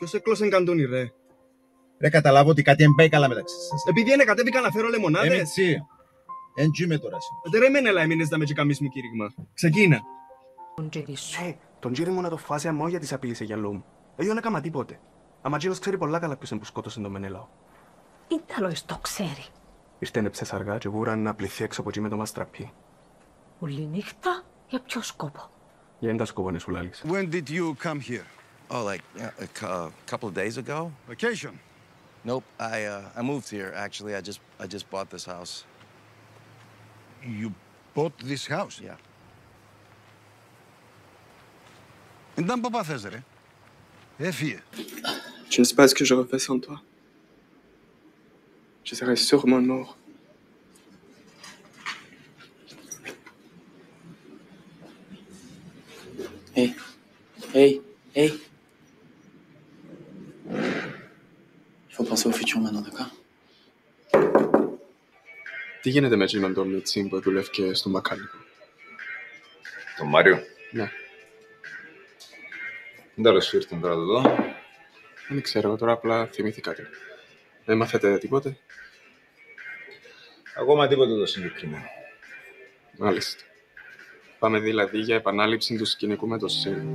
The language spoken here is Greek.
Ποιος έκλωσεν καντούνι, ρε? Ρε, καταλάβω ότι κάτι εμπάει καλά μεταξύ σας. Επειδή είναι κατέβηκα να φέρω λεμονάδες. Μιτσί, εν τζιμε τώρα εσύ. Ρε, μεν έλα, έμεινες να με τσικαμίσεις μου κήρυγμα. Ξεκίνα. Τον τζίρι μου να το φάσει αμό γιατί σ' απείλησε για λόγου. Εγώ δεν έκανα τίποτε. Αμα τζίρος ξέρει πολλά καλά ποιος είναι που σκότωσε τον Μενέλαο. Ήταλος το ξέρει. Ήρθενεψες αργά και βούραν να πληθεί έξω από εκεί με το μαστραπί. Όλη νύχτα για ποιο σκόπο? Για είναι τα σκοπό να σου λάλεις. When did you come here? Oh, like a couple of days ago? Vacation? Nope. I moved here actually. I just bought this house. You bought this house? Yeah. Εντάν παπά θες, ρε. Έφυγε. Je ne sais pas ce que je refais sans toi. Je serais sûrement mort. Hey, hey, hey. Il faut penser au futur maintenant, d'accord? Τι γίνεται με εκείνον τον Μιτσί που δουλεύει στο Μακάλικο? Τον Μάριο. Ναι. Δεν τέλος σου ήρθαν τώρα εδώ. Δεν ξέρω, τώρα απλά θυμήθηκα του. Δεν μάθετε τίποτε? Ακόμα τίποτα το συγκεκριμένο. Μάλιστα. Πάμε δηλαδή για επανάληψη του σκηνικού με το Σύρι.